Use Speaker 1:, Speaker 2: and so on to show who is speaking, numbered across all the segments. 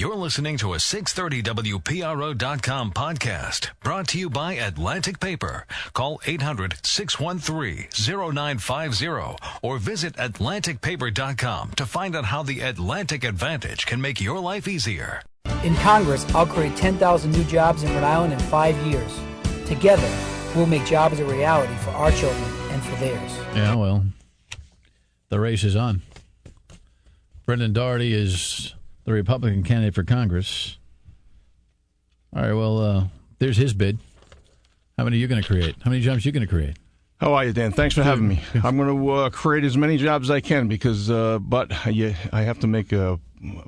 Speaker 1: You're listening to a 630WPRO.com podcast brought to you by Atlantic Paper. Call 800-613-0950 or visit AtlanticPaper.com to find out how the Atlantic Advantage can make your life easier.
Speaker 2: In Congress, I'll create 10,000 new jobs in Rhode Island in 5 years. Together, we'll make jobs a reality for our children and for theirs.
Speaker 3: Yeah, well, the race is on. Brendan Doherty is the Republican candidate for Congress. All right, well, there's his bid. How many are you going to create? How many jobs are you going to create?
Speaker 4: How are you, Dan? Thanks for having me. I'm going to create as many jobs as I can because, but I have to make a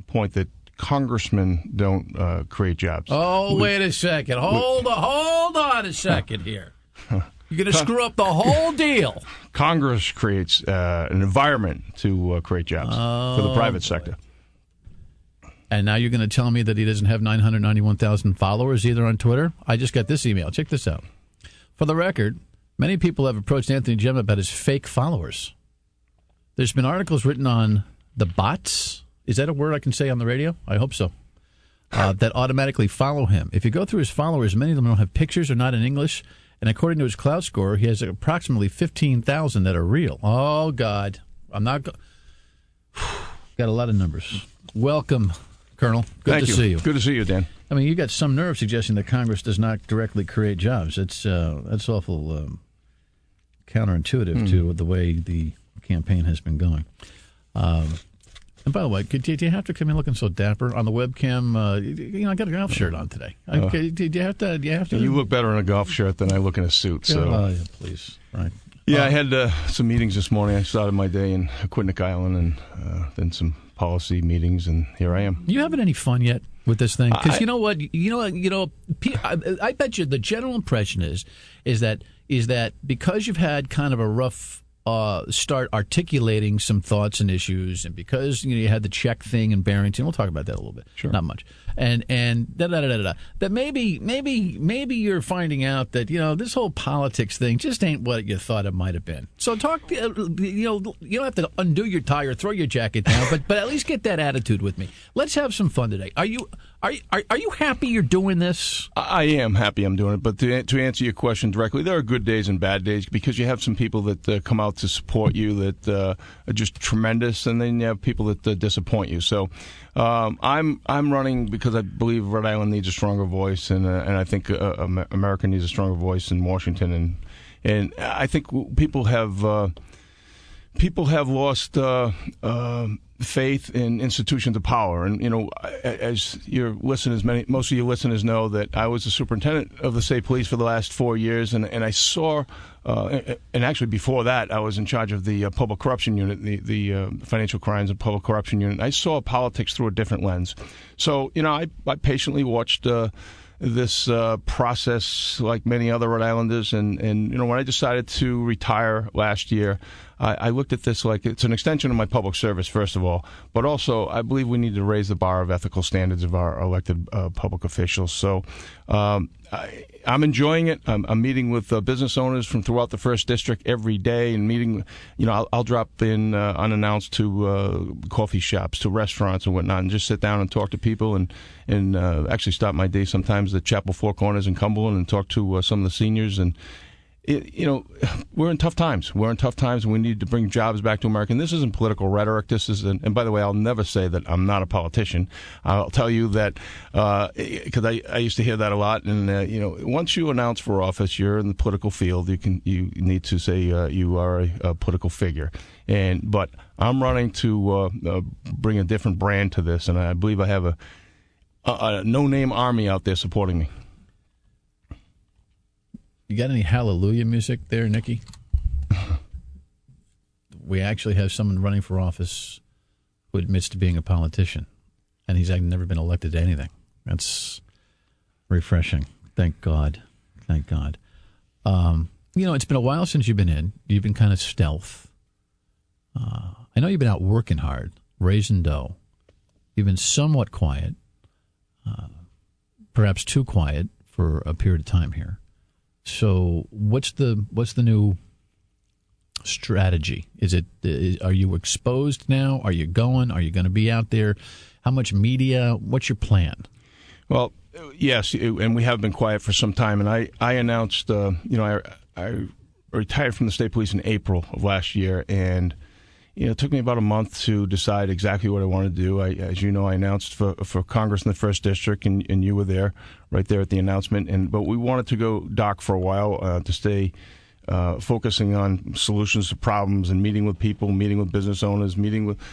Speaker 4: point that congressmen don't create jobs.
Speaker 3: Oh, wait a second. Hold on a second here. You're going to screw up the whole deal.
Speaker 4: Congress creates an environment to create jobs for the private sector.
Speaker 3: And now you're going to tell me that he doesn't have 991,000 followers either on Twitter? I just got this email. Check this out. For the record, many people have approached Anthony Gemma about his fake followers. There's been articles written on the bots. Is that a word I can say on the radio? I hope so. That automatically follow him. If you go through his followers, many of them don't have pictures or not in English. And according to his cloud score, he has approximately 15,000 that are real. Oh, God. I'm not got a lot of numbers. Welcome, Colonel. Good to see you.
Speaker 4: Good to see you, Dan.
Speaker 3: I mean, you got some nerve suggesting that Congress does not directly create jobs. That's awful counterintuitive to the way the campaign has been going. And by the way, do you have to come in looking so dapper on the webcam? I got a golf shirt on today. Do you have to?
Speaker 4: You look better in a golf shirt than I look in a suit. So,
Speaker 3: yeah, please, right.
Speaker 4: Yeah, I had some meetings this morning. I started my day in Quinnipiac Island and then some policy meetings, and here I am.
Speaker 3: You having any fun yet with this thing? Because you know what, I bet you the general impression is that because you've had kind of a rough start articulating some thoughts and issues, and because you had the check thing in Barrington, we'll talk about that a little bit.
Speaker 4: Sure.
Speaker 3: Not much. And that maybe you're finding out that this whole politics thing just ain't what you thought it might have been. So talk. You don't have to undo your tie or throw your jacket down, but at least get that attitude with me. Let's have some fun today. Are you happy you're doing this?
Speaker 4: I am happy I'm doing it, but to answer your question directly, there are good days and bad days because you have some people that come out to support you that are just tremendous, and then you have people that disappoint you. So I'm running because I believe Rhode Island needs a stronger voice, and I think America needs a stronger voice in Washington, and I think people have lost faith in institutions of power. And, as your listeners, most of your listeners know that I was the superintendent of the state police for the last 4 years, and I saw, and actually before that, I was in charge of the public corruption unit, the financial crimes and public corruption unit. I saw politics through a different lens. So, I patiently watched this process like many other Rhode Islanders. And when I decided to retire last year, I looked at this like it's an extension of my public service, first of all, but also I believe we need to raise the bar of ethical standards of our elected public officials. So I'm enjoying it. I'm meeting with business owners from throughout the 1st District every day and meeting, I'll drop in unannounced to coffee shops, to restaurants and whatnot, and just sit down and talk to people and actually start my day sometimes at Chapel Four Corners in Cumberland and talk to some of the seniors. And we're in tough times. We're in tough times, and we need to bring jobs back to America. And this isn't political rhetoric. This is, and by the way, I'll never say that I'm not a politician. I'll tell you that because I used to hear that a lot. And once you announce for office, you're in the political field. You need to say you are a political figure. But I'm running to bring a different brand to this, and I believe I have a no-name army out there supporting me.
Speaker 3: You got any hallelujah music there, Nikki? We actually have someone running for office who admits to being a politician, and he's never been elected to anything. That's refreshing. Thank God. Thank God. It's been a while since you've been in. You've been kind of stealth. I know you've been out working hard, raising dough. You've been somewhat quiet, perhaps too quiet for a period of time here. So what's the new strategy? Are you exposed now? Are you going? Are you going to be out there? How much media? What's your plan?
Speaker 4: Well, yes, and we have been quiet for some time. And I announced, I retired from the state police in April of last year, and it took me about a month to decide exactly what I wanted to do. As you know, I announced for Congress in the 1st District, and you were there, right there at the announcement. But we wanted to go dark for a while to stay focusing on solutions to problems and meeting with people, meeting with business owners,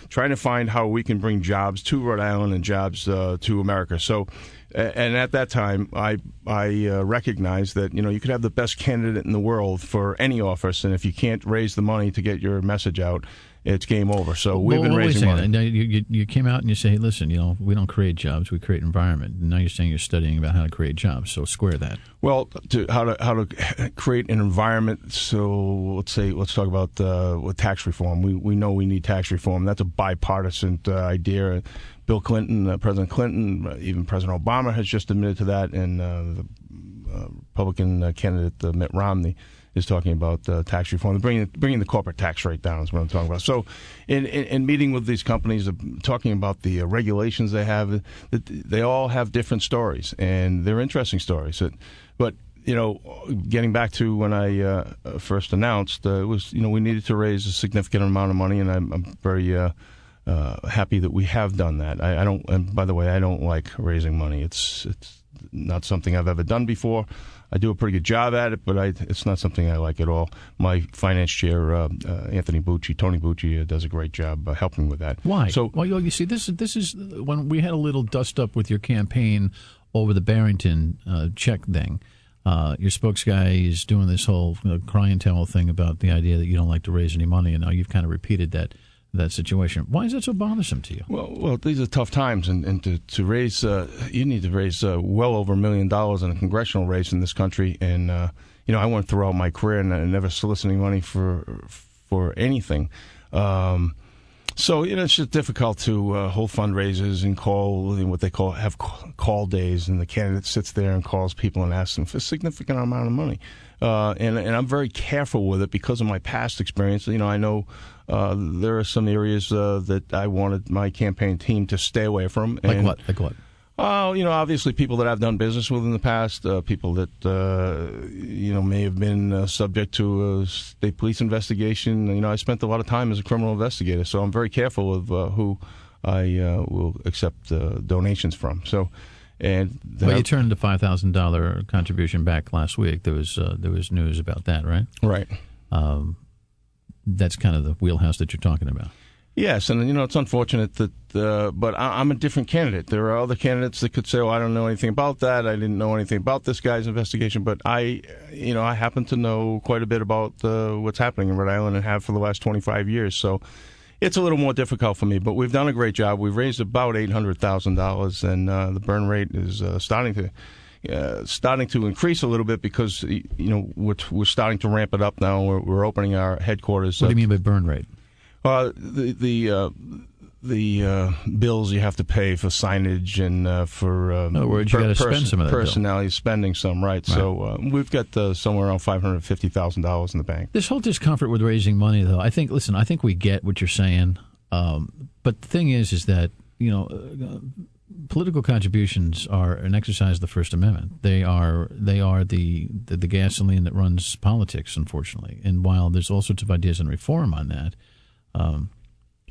Speaker 4: trying to find how we can bring jobs to Rhode Island and jobs to America. So, and at that time, I recognized that you could have the best candidate in the world for any office, and if you can't raise the money to get your message out, it's game over. So we've been raising money.
Speaker 3: Now, you came out and you say, hey, listen, we don't create jobs, we create environment. And now you're saying you're studying about how to create jobs. So square that.
Speaker 4: Well, how to create an environment. So let's talk about with tax reform. We know we need tax reform. That's a bipartisan idea. Bill Clinton, President Clinton, even President Obama has just admitted to that, and the Republican candidate Mitt Romney is talking about tax reform, bringing the corporate tax rate down is what I'm talking about. So, in meeting with these companies, talking about the regulations they have, they all have different stories, and they're interesting stories. But getting back to when I first announced, it was we needed to raise a significant amount of money, and I'm very happy that we have done that. I don't. And by the way, I don't like raising money. It's not something I've ever done before. I do a pretty good job at it, but it's not something I like at all. My finance chair, Tony Bucci, does a great job helping with that.
Speaker 3: Why?
Speaker 4: So,
Speaker 3: well, you see, this is when we had a little dust up with your campaign over the Barrington check thing. Your spokes guy is doing this whole cry and tell thing about the idea that you don't like to raise any money, and now you've kind of repeated that situation. Why is that so bothersome to you?
Speaker 4: Well, these are tough times, and to raise, you need to raise well over $1 million in a congressional race in this country. And I went throughout my career and I never soliciting money for anything. So it's just difficult to hold fundraisers and call what they have call days, and the candidate sits there and calls people and asks them for a significant amount of money. And I'm very careful with it because of my past experience. I know there are some areas that I wanted my campaign team to stay away from.
Speaker 3: Like what?
Speaker 4: Obviously people that I've done business with in the past, people that, may have been subject to a state police investigation. I spent a lot of time as a criminal investigator, so I'm very careful of who I will accept donations from. So,
Speaker 3: you turned the $5,000 contribution back last week. There was news about that, right?
Speaker 4: Right.
Speaker 3: That's kind of the wheelhouse that you're talking about.
Speaker 4: Yes, and it's unfortunate that, but I'm a different candidate. There are other candidates that could say, "Oh, I don't know anything about that. I didn't know anything about this guy's investigation." But I happen to know quite a bit about what's happening in Rhode Island and have for the last 25 years. So it's a little more difficult for me. But we've done a great job. We've raised about $800,000, and the burn rate is starting to increase a little bit because we're starting to ramp it up now. We're opening our headquarters.
Speaker 3: What do you mean by burn rate?
Speaker 4: The bills you have to pay for signage and for
Speaker 3: in other words, you got to spend some of that
Speaker 4: personnel. You're spending some, right? So we've got somewhere around $550,000 in the bank.
Speaker 3: This whole discomfort with raising money, though, I think we get what you're saying, but the thing is that political contributions are an exercise of the First Amendment. They are the gasoline that runs politics, unfortunately. And while there's all sorts of ideas and reform on that,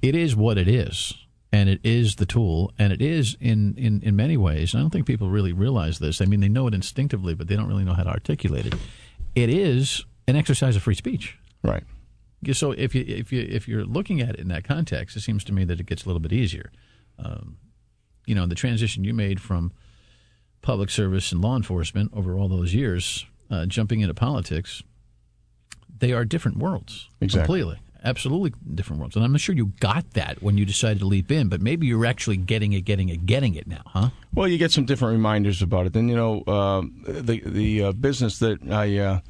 Speaker 3: it is what it is, and it is the tool, and it is in many ways. And I don't think people really realize this. I mean, they know it instinctively, but they don't really know how to articulate it. It is an exercise of free speech,
Speaker 4: right?
Speaker 3: So if you're looking at it in that context, it seems to me that it gets a little bit easier. The transition you made from public service and law enforcement over all those years, jumping into politics, they are different worlds.
Speaker 4: Exactly.
Speaker 3: Completely. Absolutely different worlds. And I'm not sure you got that when you decided to leap in, but maybe you're actually getting it now, huh?
Speaker 4: Well, you get some different reminders about it. Then, the business that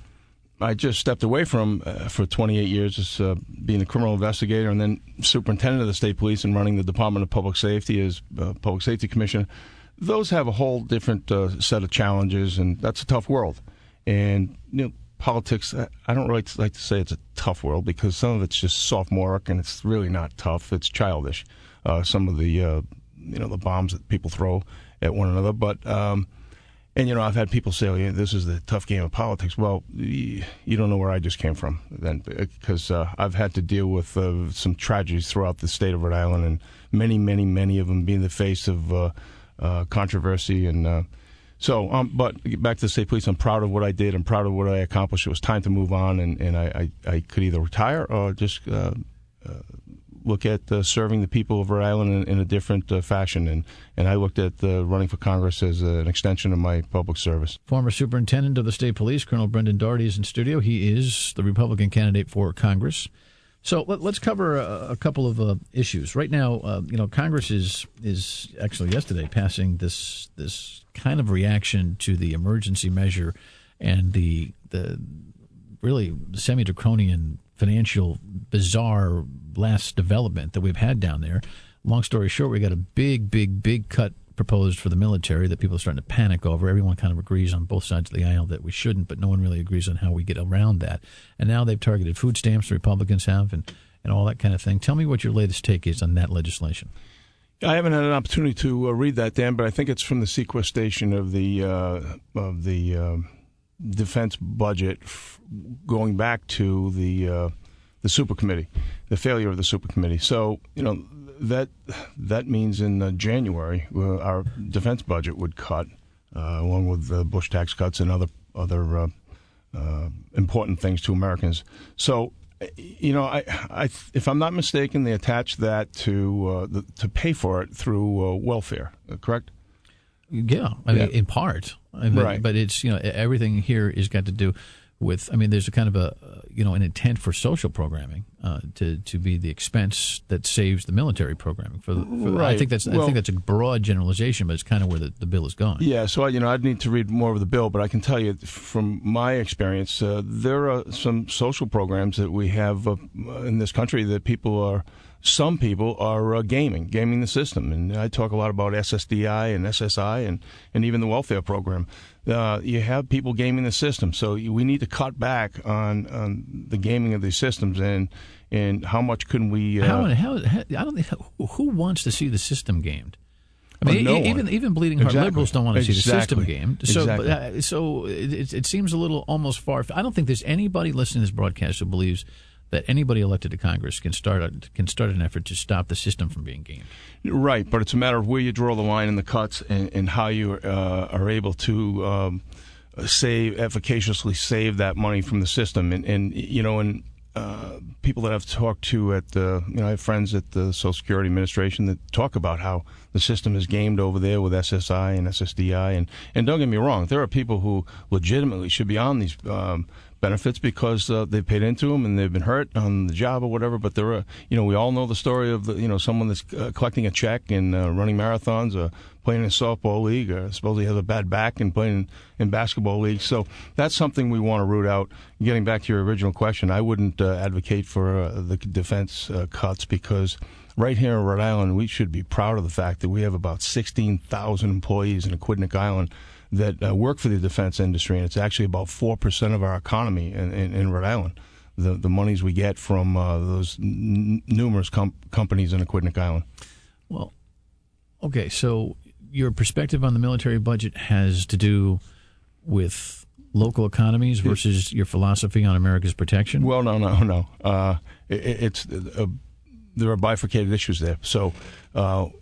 Speaker 4: I just stepped away from for 28 years is being a criminal investigator and then superintendent of the state police and running the Department of Public Safety as Public Safety Commissioner. Those have a whole different set of challenges, and that's a tough world. And, politics, I don't really like to say it's a tough world because some of it's just sophomoric and it's really not tough. It's childish. Some of the the bombs that people throw at one another. But and I've had people say, this is the tough game of politics. Well, you don't know where I just came from then, because I've had to deal with some tragedies throughout the state of Rhode Island, and many of them being the face of controversy. And but back to the state police, I'm proud of what I did. I'm proud of what I accomplished. It was time to move on, and I could either retire or just look at serving the people of Rhode Island in a different fashion. And I looked at running for Congress as an extension of my public service.
Speaker 3: Former Superintendent of the State Police, Colonel Brendan Doherty, is in studio. He is the Republican candidate for Congress. So let's cover a couple of issues. Right now, Congress is actually yesterday passing this kind of reaction to the emergency measure and the really semi-draconian financial bizarre last development that we've had down there. Long story short, we got a big cut proposed for the military that people are starting to panic over. Everyone kind of agrees on both sides of the aisle that we shouldn't, but no one really agrees on how we get around that. And now they've targeted food stamps, the Republicans have, and all that kind of thing. Tell me what your latest take is on that legislation.
Speaker 4: I haven't had an opportunity to read that, Dan, but I think it's from the sequestration of the defense budget going back to the super committee, the failure of the super committee. So that means in January our defense budget would cut, along with the Bush tax cuts and other important things to Americans. So I if I'm not mistaken, they attached that to pay for it through welfare. Correct?
Speaker 3: Yeah, I mean, in part.
Speaker 4: Right.
Speaker 3: But it's everything here is got to do with. I mean, there's a kind of an intent for social programming to be the expense that saves the military programming.
Speaker 4: Right.
Speaker 3: I think that's a broad generalization, but it's kind of where the bill is going.
Speaker 4: Yeah. So I'd need to read more of the bill, but I can tell you from my experience, there are some social programs that we have in this country that some people are gaming the system. And I talk a lot about SSDI and SSI and even the welfare program. You have people gaming the system. So we need to cut back on the gaming of these systems and how much can we...
Speaker 3: I don't think, who wants to see the system gamed? I mean, even bleeding heart liberals don't want to see the system gamed. So, so it seems a little almost far. I don't think there's anybody listening to this broadcast who believes that anybody elected to Congress can start an effort to stop the system from being gamed.
Speaker 4: Right, but it's a matter of where you draw the line in the cuts and how you are able to efficaciously save that money from the system. And people that I've talked to I have friends at the Social Security Administration that talk about how the system is gamed over there with SSI and SSDI. And don't get me wrong, there are people who legitimately should be on these benefits because they've paid into them and they've been hurt on the job or whatever. But there are, we all know the story of someone that's collecting a check and running marathons or playing in a softball league, or supposedly has a bad back and playing in basketball leagues. So that's something we want to root out. Getting back to your original question, I wouldn't advocate for the defense cuts because right here in Rhode Island, we should be proud of the fact that we have about 16,000 employees in Aquidneck Island that work for the defense industry, and it's actually about 4% of our economy in Rhode Island. The monies we get from those numerous companies in Aquidneck Island.
Speaker 3: Well, okay, so your perspective on the military budget has to do with local economies versus your philosophy on America's protection?
Speaker 4: Well, no. There are bifurcated issues there. So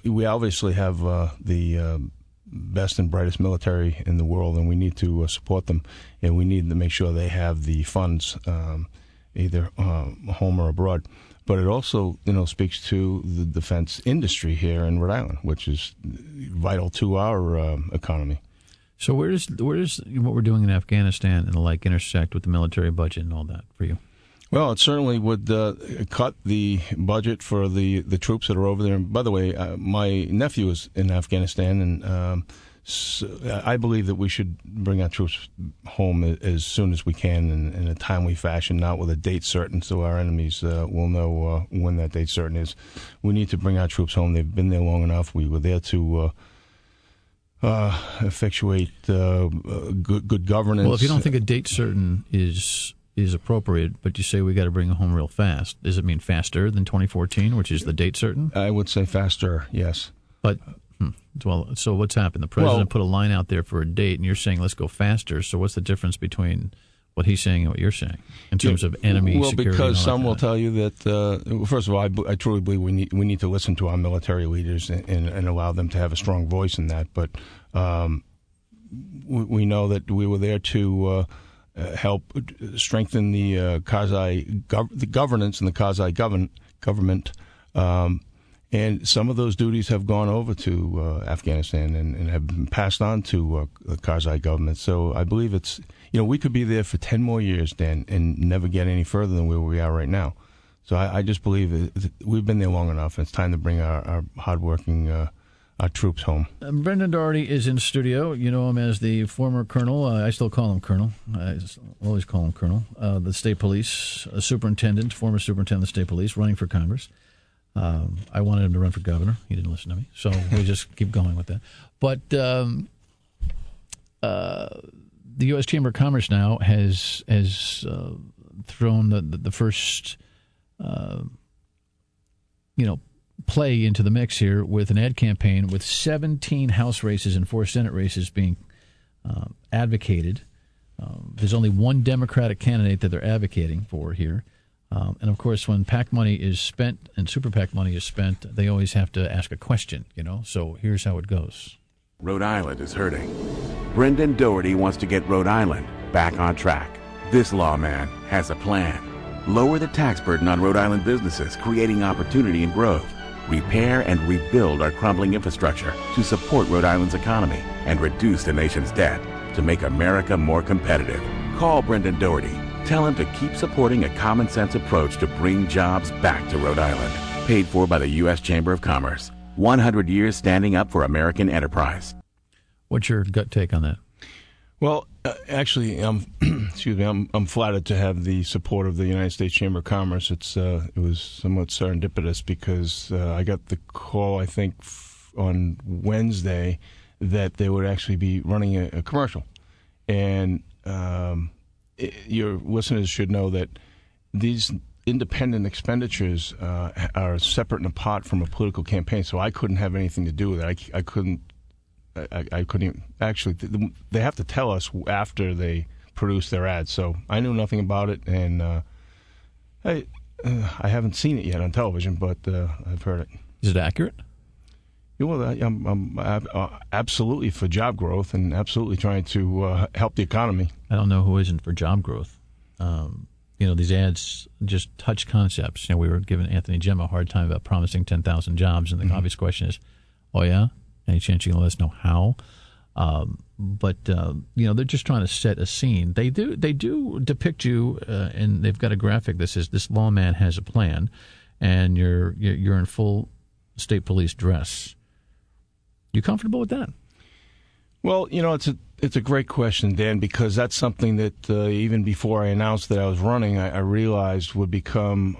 Speaker 4: we obviously have the best and brightest military in the world, and we need to support them, and we need to make sure they have the funds, either home or abroad. But it also, speaks to the defense industry here in Rhode Island, which is vital to our economy.
Speaker 3: So where does what we're doing in Afghanistan and the like intersect with the military budget and all that for you?
Speaker 4: Well, it certainly would cut the budget for the troops that are over there. And by the way, my nephew is in Afghanistan, and so I believe that we should bring our troops home as soon as we can in a timely fashion, not with a date certain, so our enemies will know when that date certain is. We need to bring our troops home. They've been there long enough. We were there to effectuate good governance.
Speaker 3: Well, if you don't think a date certain is appropriate, but you say we got to bring them home real fast, does it mean faster than 2014, which is the date certain?
Speaker 4: I would say faster, yes.
Speaker 3: But, well, so what's happened? The president put a line out there for a date, and you're saying let's go faster. So what's the difference between what he's saying and what you're saying in terms of enemy security?
Speaker 4: Well, because some will tell you that, first of all, I truly believe we need to listen to our military leaders and allow them to have a strong voice in that. But we know that we were there to help strengthen the governance and the Karzai government. And some of those duties have gone over to Afghanistan and have been passed on to the Karzai government. So I believe it's, we could be there for 10 more years, Dan, and never get any further than where we are right now. So I just believe we've been there long enough, and it's time to bring our hardworking our troops home.
Speaker 3: Brendan Doherty is in studio. You know him as the former colonel. I still call him colonel. I always call him colonel. The state police superintendent, former superintendent of the state police, running for Congress. I wanted him to run for governor. He didn't listen to me, so we just keep going with that. But the U.S. Chamber of Commerce now has thrown the first play into the mix here with an ad campaign with 17 House races and 4 Senate races being advocated. There's only one Democratic candidate that they're advocating for here. And, of course, when PAC money is spent and Super PAC money is spent, they always have to ask a question, So here's how it goes.
Speaker 5: Rhode Island is hurting. Brendan Doherty wants to get Rhode Island back on track. This lawman has a plan. Lower the tax burden on Rhode Island businesses, creating opportunity and growth. Repair and rebuild our crumbling infrastructure to support Rhode Island's economy and reduce the nation's debt to make America more competitive. Call Brendan Doherty. Tell him to keep supporting a common-sense approach to bring jobs back to Rhode Island. Paid for by the U.S. Chamber of Commerce. 100 years standing up for American enterprise.
Speaker 3: What's your gut take on that?
Speaker 4: Well, actually, I'm flattered to have the support of the United States Chamber of Commerce. It was somewhat serendipitous because I got the call, I think, on Wednesday that they would actually be running a commercial. And your listeners should know that these independent expenditures are separate and apart from a political campaign, so I couldn't have anything to do with it. I couldn't even, actually, they have to tell us after they produce their ads, so I knew nothing about it, and I haven't seen it yet on television, but I've heard it.
Speaker 3: Is it accurate?
Speaker 4: Well, I'm absolutely for job growth and absolutely trying to help the economy.
Speaker 3: I don't know who isn't for job growth. These ads just touch concepts. We were giving Anthony Gemma a hard time about promising 10,000 jobs, and the obvious question is, oh, yeah? Any chance you can let us know how? But they're just trying to set a scene. They do depict you, and they've got a graphic that says this lawman has a plan, and you're in full state police dress. You comfortable with that?
Speaker 4: Well, it's a great question, Dan, because that's something that even before I announced that I was running, I realized would become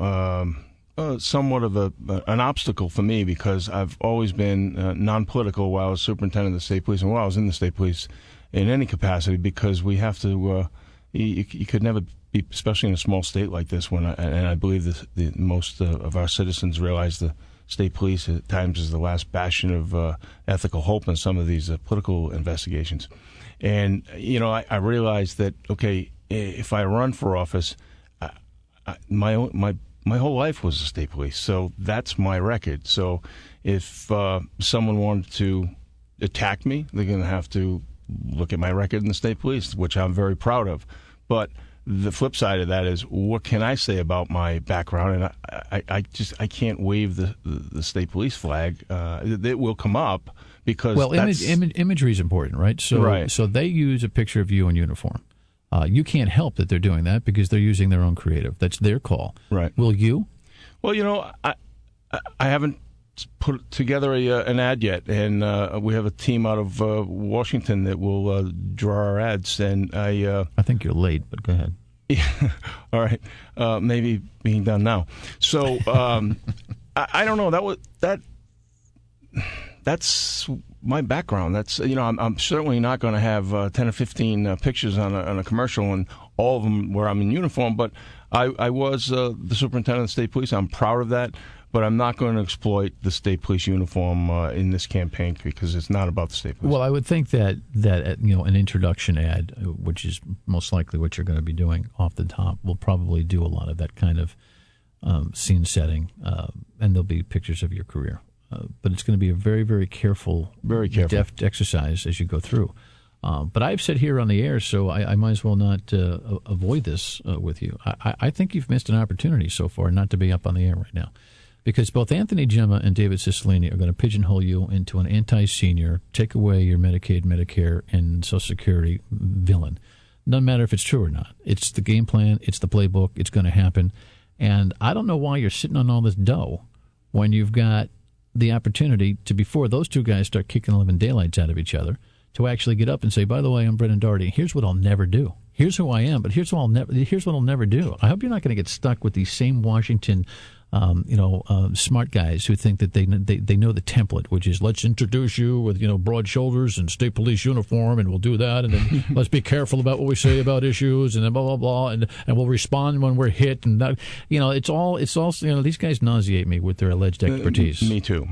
Speaker 4: somewhat of an obstacle for me because I've always been non-political while I was superintendent of the state police and while I was in the state police in any capacity because we have to you could never be, especially in a small state like this, and I believe the most of our citizens realize the state police at times is the last bastion of ethical hope in some of these political investigations. And, I realized that, okay, if I run for office, my whole life was the state police. So that's my record. So if someone wanted to attack me, they're going to have to look at my record in the state police, which I'm very proud of. But the flip side of that is, what can I say about my background? And I can't wave the state police flag. It will come up because
Speaker 3: imagery is important, right? So they use a picture of you in uniform. You can't help that they're doing that because they're using their own creative. That's their call.
Speaker 4: Right.
Speaker 3: Will you?
Speaker 4: Well, I haven't put together an ad yet, and we have a team out of Washington that will draw our ads. And I
Speaker 3: think you're late, but go ahead.
Speaker 4: Yeah, all right. Maybe being done now. So I don't know. That's my background. That's I'm certainly not going to have 10 or 15 pictures on a commercial and all of them where I'm in uniform. But I was the superintendent of the state police. I'm proud of that, but I'm not going to exploit the state police uniform in this campaign because it's not about the state police.
Speaker 3: Well, I would think that an introduction ad, which is most likely what you're going to be doing off the top, will probably do a lot of that kind of scene setting, and there'll be pictures of your career. But it's going to be a very, very careful, deft exercise as you go through. But I've said here on the air, so I might as well not avoid this with you. I think you've missed an opportunity so far not to be up on the air right now, because both Anthony Gemma and David Cicilline are going to pigeonhole you into an anti-senior, take away your Medicaid, Medicare, and Social Security villain. Doesn't matter if it's true or not. It's the game plan. It's the playbook. It's going to happen. And I don't know why you're sitting on all this dough when you've got the opportunity to, before those two guys start kicking 11 daylights out of each other, to actually get up and say, by the way, I'm Brendan Doherty. Here's what I'll never do. Here's who I am, but here's what I'll never do. I hope you're not going to get stuck with these same Washington, smart guys who think that they know the template, which is let's introduce you with broad shoulders and state police uniform, and we'll do that, and then let's be careful about what we say about issues, and then blah blah blah, and we'll respond when we're hit, and that, it's all these guys nauseate me with their alleged expertise.
Speaker 4: Me too.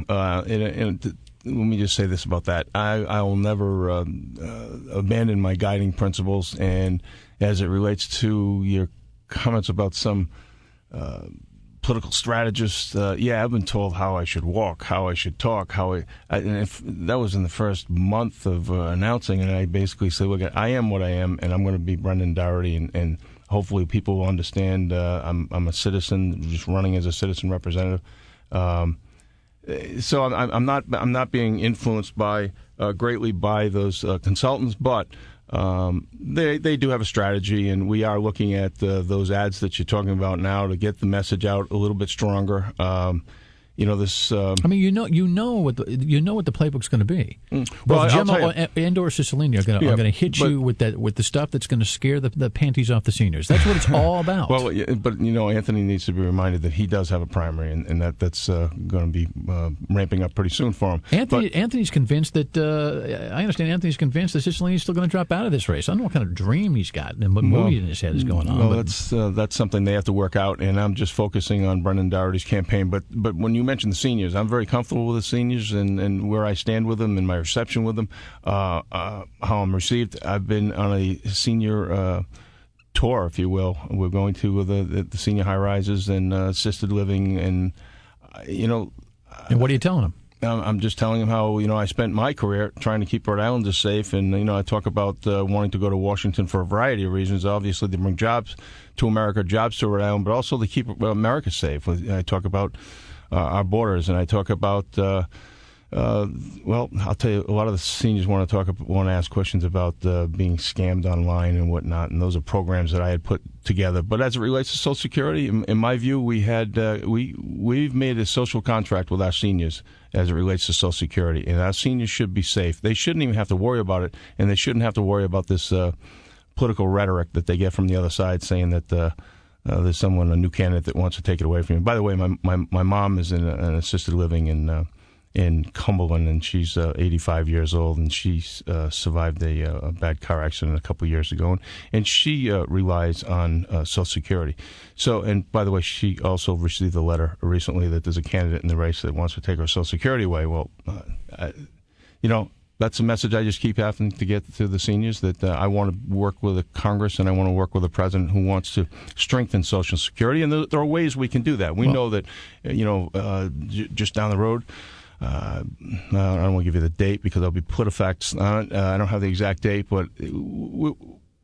Speaker 4: Let me just say this about that. I will never abandon my guiding principles, and as it relates to your comments about some political strategists, I've been told how I should walk, how I should talk, that was in the first month of announcing, and I basically said, look, I am what I am, and I'm going to be Brendan Doherty, and hopefully people will understand I'm a citizen, just running as a citizen representative. So I'm not being influenced greatly by those consultants, but they do have a strategy, and we are looking at those ads that you're talking about now to get the message out a little bit stronger. This.
Speaker 3: I mean, you know what the playbook's going to be.
Speaker 4: Well,
Speaker 3: Gemma and or Cicilline are going to hit you with the stuff that's going to scare the panties off the seniors. That's what it's all about.
Speaker 4: Well, but Anthony needs to be reminded that he does have a primary, and that's going to be ramping up pretty soon for him.
Speaker 3: Anthony's convinced that I understand. Anthony's convinced that Cicilline is still going to drop out of this race. I don't know what kind of dream he's got and what movie in his head is going on.
Speaker 4: Well, that's something they have to work out, and I'm just focusing on Brendan Doherty's campaign. But when you mentioned the seniors, I'm very comfortable with the seniors and where I stand with them and my reception with them, how I'm received. I've been on a senior tour, if you will. We're going to the senior high-rises and assisted living, and
Speaker 3: And what are you telling them?
Speaker 4: I'm just telling them how I spent my career trying to keep Rhode Islanders safe, and I talk about wanting to go to Washington for a variety of reasons. Obviously, to bring jobs to America, jobs to Rhode Island, but also to keep America safe. I talk about our borders, and I talk about. I'll tell you, a lot of the seniors want to ask questions about being scammed online and whatnot, and those are programs that I had put together. But as it relates to Social Security, in my view, we've made a social contract with our seniors as it relates to Social Security, and our seniors should be safe. They shouldn't even have to worry about it, and they shouldn't have to worry about this political rhetoric that they get from the other side saying that there's a new candidate that wants to take it away from you. By the way, my mom is in an assisted living in Cumberland, and she's 85 years old, and she survived a bad car accident a couple of years ago, and she relies on Social Security. So, and by the way, she also received a letter recently that there's a candidate in the race that wants to take her Social Security away. Well, that's a message I just keep having to get to the seniors, that I want to work with the Congress and I want to work with a president who wants to strengthen Social Security, and there are ways we can do that. We know that, just down the road, I don't want to give you the date because there'll be PolitiFacts on it. I don't have the exact date, but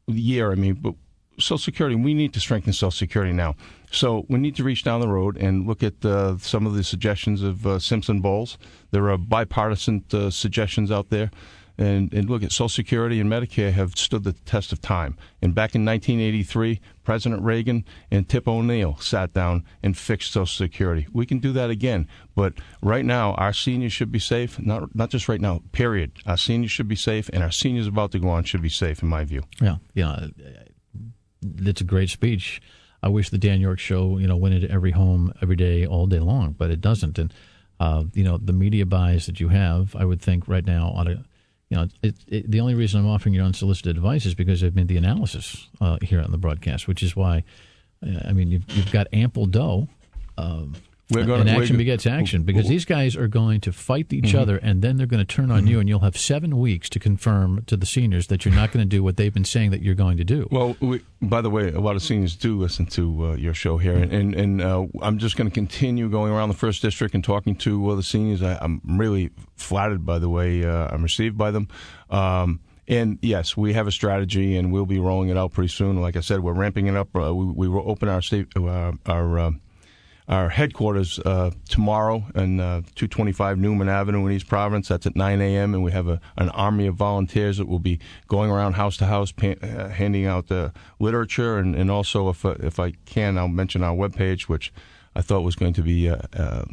Speaker 4: year, but Social Security, we need to strengthen Social Security now. So we need to reach down the road and look at some of the suggestions of Simpson Bowles. There are bipartisan suggestions out there. And look at Social Security and Medicare have stood the test of time. And back in 1983, President Reagan and Tip O'Neill sat down and fixed Social Security. We can do that again. But right now, our seniors should be safe. Not just right now, period. Our seniors should be safe, and our seniors about to go on should be safe, in my view.
Speaker 3: Yeah. That's a great speech. I wish the Dan Yorke show, went into every home every day, all day long, but it doesn't. And, the media buys that you have, I would think right now ought to, the only reason I'm offering you unsolicited advice is because I've made the analysis here on the broadcast, which is why, I mean, you've got ample dough. And action begets action, because these guys are going to fight each other, and then they're going to turn on you, and you'll have 7 weeks to confirm to the seniors that you're not going to do what they've been saying that you're going to do.
Speaker 4: Well, by the way, a lot of seniors do listen to your show here, and I'm just going to continue going around the 1st District and talking to the seniors. I'm really flattered by the way I'm received by them. And yes, we have a strategy, and we'll be rolling it out pretty soon. Like I said, we're ramping it up. We will open our headquarters tomorrow on 225 Newman Avenue in East Providence. That's at 9 a.m., and we have an army of volunteers that will be going around house to house, handing out literature, and also, if I can, I'll mention our webpage, which I thought was going to be a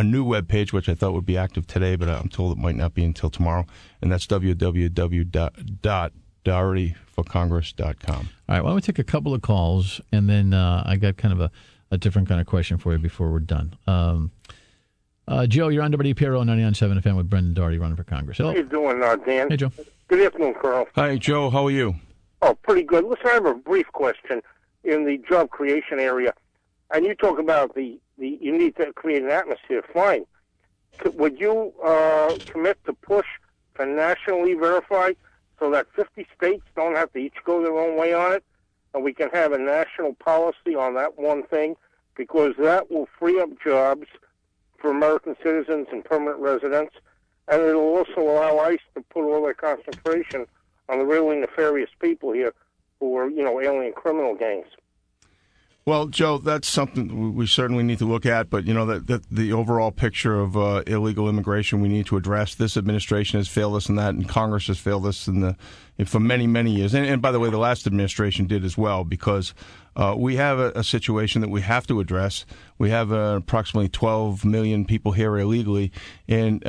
Speaker 4: new webpage, which I thought would be active today, but I'm told it might not be until tomorrow, and that's www.dohertyforcongress.com.
Speaker 3: All right, why don't we take a couple of calls, and then I got kind of a different kind of question for you before we're done. Joe, you're on WPRO 99.7 FM with Brendan Doherty running for Congress. Hello.
Speaker 6: How you doing, Dan?
Speaker 3: Hey, Joe.
Speaker 6: Good afternoon, Colonel.
Speaker 4: Hi, Joe. How are you?
Speaker 6: Oh, pretty good. Listen, I have a brief question in the job creation area. And you talk about you need to create an atmosphere. Fine. Would you commit to push for nationally verified so that 50 states don't have to each go their own way on it? And we can have a national policy on that one thing, because that will free up jobs for American citizens and permanent residents, and it will also allow ICE to put all their concentration on the really nefarious people here who are, alien criminal gangs.
Speaker 4: Well, Joe, that's something we certainly need to look at, but that the overall picture of illegal immigration we need to address. This administration has failed us in that, and Congress has failed us for many, many years. And by the way, the last administration did as well, because we have a situation that we have to address. We have approximately 12 million people here illegally, and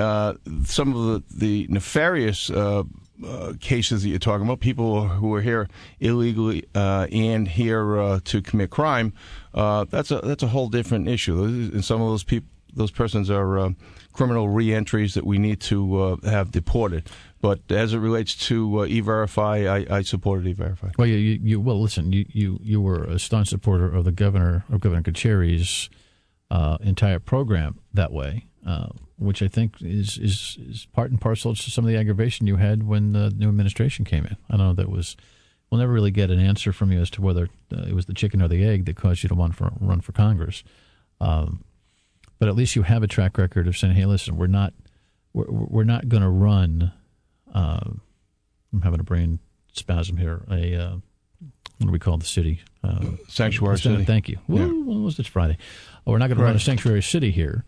Speaker 4: some of the nefarious cases that you're talking about, people who are here illegally and here to commit crime, that's a whole different issue. And some of those persons are criminal reentries that we need to have deported. But as it relates to E-Verify, I supported E-Verify.
Speaker 3: Well, listen, you were a staunch supporter of Governor Kucheri's entire program that way. Which I think is part and parcel to some of the aggravation you had when the new administration came in. I don't know we'll never really get an answer from you as to whether it was the chicken or the egg that caused you to run for Congress. But at least you have a track record of saying, "Hey, listen, we're not going to run." I'm having a brain spasm here. What do we call the city?
Speaker 4: Sanctuary City.
Speaker 3: Thank you.
Speaker 4: Yeah.
Speaker 3: Well, it was this Friday. We're not going to run a sanctuary city here.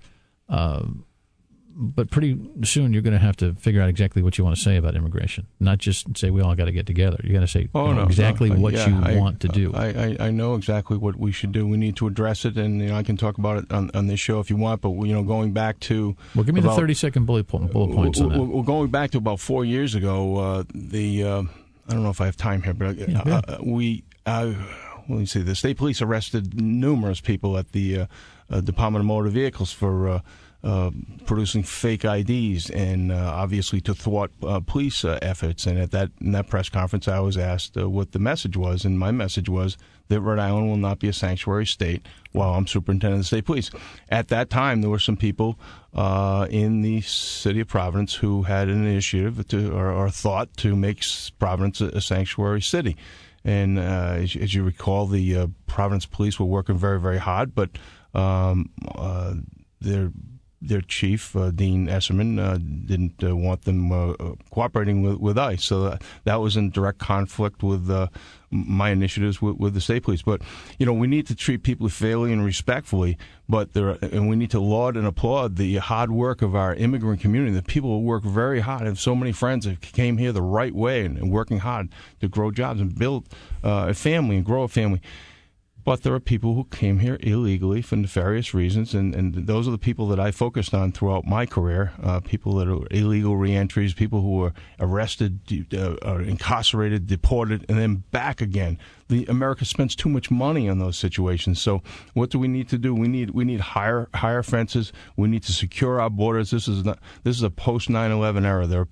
Speaker 3: But pretty soon you're going to have to figure out exactly what you want to say about immigration. Not just say we all got to get together. You got to say exactly what you want to do.
Speaker 4: I know exactly what we should do. We need to address it, and I can talk about it on this show if you want. But going back to
Speaker 3: give me the 30-second bullet points on that.
Speaker 4: We're going back to about 4 years ago. I don't know if I have time here, but let me see. The state police arrested numerous people at the Department of Motor Vehicles for producing fake IDs, and obviously to thwart police efforts. And in that press conference, I was asked what the message was, and my message was that Rhode Island will not be a sanctuary state while I'm superintendent of the state police. At that time, there were some people in the city of Providence who had an initiative or thought to make Providence a sanctuary city. And as you recall, the Providence police were working very, very hard, but their chief, Dean Esserman, didn't want them cooperating with ICE. So that was in direct conflict with my initiatives with the state police. But, we need to treat people fairly and respectfully, and we need to laud and applaud the hard work of our immigrant community. The people who work very hard. I have so many friends that came here the right way and working hard to grow jobs and build a family and grow a family. But there are people who came here illegally for nefarious reasons, and those are the people that I focused on throughout my career, people that are illegal reentries, people who were arrested, or incarcerated, deported, and then back again. America spends too much money on those situations. So what do we need to do? We need higher fences. We need to secure our borders. This is a post 9/11 era. There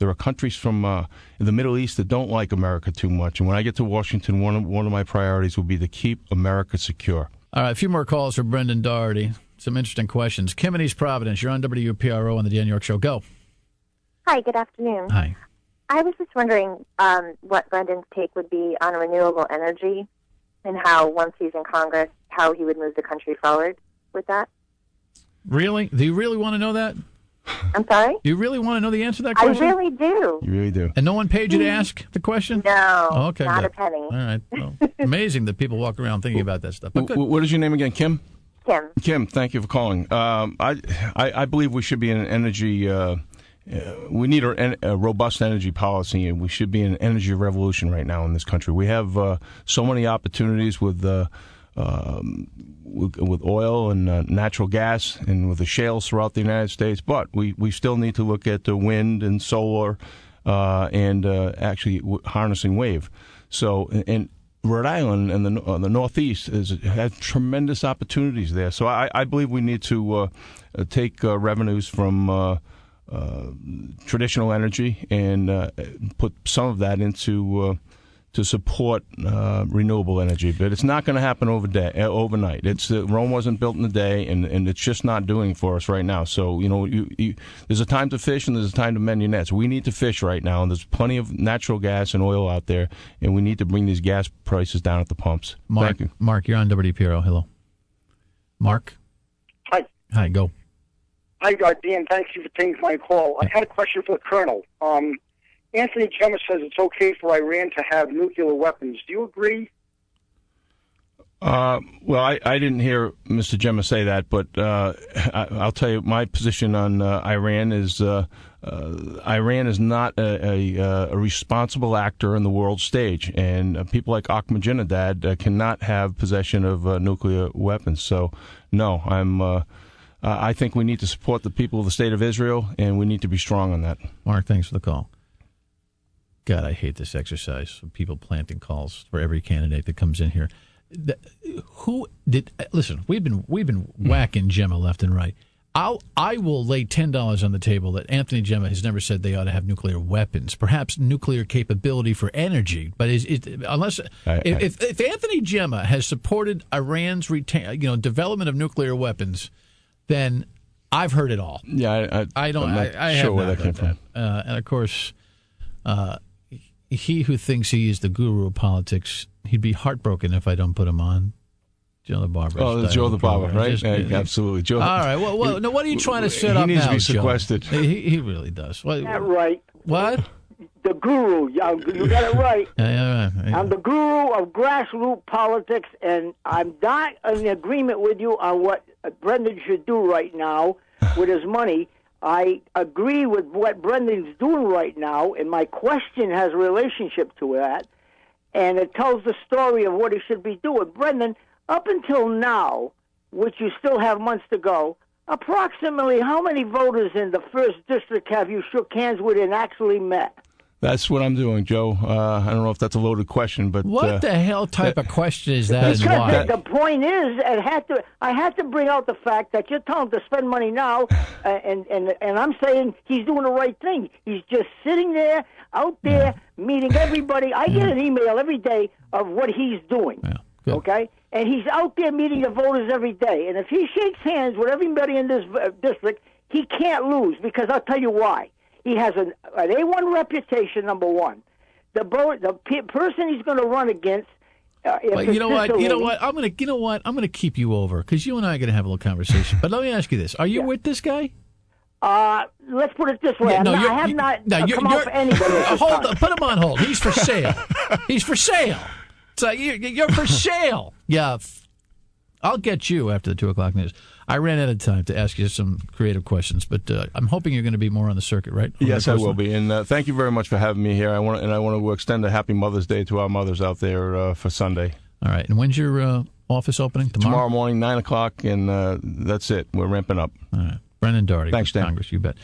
Speaker 4: are countries from the Middle East that don't like America too much. And when I get to Washington, one of my priorities will be to keep America secure.
Speaker 3: All right, a few more calls for Brendan Doherty. Some interesting questions. Kim in East Providence, you're on WPRO on the Dan Yorke Show. Go.
Speaker 7: Hi, good afternoon.
Speaker 3: Hi.
Speaker 7: I was just wondering what Brendan's take would be on renewable energy and how, once he's in Congress, how he would move the country forward with that.
Speaker 3: Really? Do you really want to know that?
Speaker 7: I'm sorry?
Speaker 3: Do you really want to know the answer to that question?
Speaker 7: I really do.
Speaker 4: You really do.
Speaker 3: And no one paid you to ask the question?
Speaker 7: No,
Speaker 3: okay,
Speaker 7: not
Speaker 3: good.
Speaker 7: a penny.
Speaker 3: All right. Well, amazing that people walk around thinking about that stuff. But good.
Speaker 4: What is your name again, Kim?
Speaker 7: Kim.
Speaker 4: Kim, thank you for calling. I believe we should be in an energy. We need a robust energy policy, and we should be in an energy revolution right now in this country. We have so many opportunities with oil and natural gas and with the shales throughout the United States, but we still need to look at the wind and solar and actually harnessing wave. So, and Rhode Island and the Northeast has tremendous opportunities there. So I believe we need to take revenues from traditional energy and put some of that into to support renewable energy. But it's not going to happen overnight. Rome wasn't built in a day, and it's just not doing for us right now. So, there's a time to fish and there's a time to mend your nets. We need to fish right now, and there's plenty of natural gas and oil out there, and we need to bring these gas prices down at the pumps. Thank you.
Speaker 3: Mark, you're on WPRO. Hello. Mark? Hi, go.
Speaker 8: Hi, Dan. Thank you for taking my call. I had a question for the Colonel. Anthony Gemma says it's okay for Iran to have nuclear weapons. Do you agree?
Speaker 4: Well, I didn't hear Mr. Gemma say that, but I'll tell you my position on Iran is Iran is not a responsible actor in the world stage, and people like Ahmadinejad cannot have possession of nuclear weapons. So, no, I think we need to support the people of the state of Israel, and we need to be strong on that.
Speaker 3: Mark, thanks for the call. God, I hate this exercise of people planting calls for every candidate that comes in here. Listen, we've been whacking Gemma left and right. I will lay $10 on the table that Anthony Gemma has never said they ought to have nuclear weapons, perhaps nuclear capability for energy. But if Anthony Gemma has supported Iran's development of nuclear weapons, then I've heard it all.
Speaker 4: Yeah,
Speaker 3: I don't.
Speaker 4: I'm not
Speaker 3: I
Speaker 4: sure
Speaker 3: have
Speaker 4: where
Speaker 3: not
Speaker 4: that came from.
Speaker 3: And of course, he who thinks he is the guru of politics, he'd be heartbroken if I don't put him on. Joe the Barber.
Speaker 4: Oh, Joe the Barber, right? Absolutely. Joe.
Speaker 3: All right. Well, no, what are you trying to set up now,
Speaker 4: He needs to be sequestered.
Speaker 3: He really does.
Speaker 8: That right.
Speaker 3: What?
Speaker 8: The guru. You got it right.
Speaker 3: Yeah.
Speaker 8: I'm the guru of grassroots politics, and I'm not in agreement with you on what Brendan should do right now with his money. I agree with what Brendan's doing right now, and my question has a relationship to that, and it tells the story of what he should be doing. Brendan, up until now, which you still have months to go, approximately how many voters in the 1st District have you shook hands with and actually met?
Speaker 4: That's what I'm doing, Joe. I don't know if that's a loaded question, but
Speaker 3: what the hell type of question is that?
Speaker 8: Because
Speaker 3: and why?
Speaker 8: The point is, I had to bring out the fact that you're telling him to spend money now, and I'm saying he's doing the right thing. He's just sitting there, out there, meeting everybody. I get an email every day of what he's doing.
Speaker 3: Yeah,
Speaker 8: okay, and he's out there meeting the voters every day. And if he shakes hands with everybody in this district, he can't lose, because I'll tell you why. He has an A1 reputation, number one. The person he's going to run against.
Speaker 3: You know what? I'm going to keep you over, because you and I are going to have a little conversation. But let me ask you this: are you with this guy?
Speaker 8: Let's put it this way.
Speaker 3: Yeah,
Speaker 8: I have not come out for anybody.
Speaker 3: Hold on, put him on hold. He's for sale. He's for sale. So you're for sale. Yeah, I'll get you after the 2:00 news. I ran out of time to ask you some creative questions, but I'm hoping you're going to be more on the circuit, right?
Speaker 4: Yes, I will be. And thank you very much for having me here. I want to extend a happy Mother's Day to our mothers out there for Sunday.
Speaker 3: All right. And when's your office opening?
Speaker 4: Tomorrow morning, 9:00, and that's it. We're ramping up.
Speaker 3: All right. Brendan Doherty.
Speaker 4: Thanks, Dan.
Speaker 3: Congress, you bet.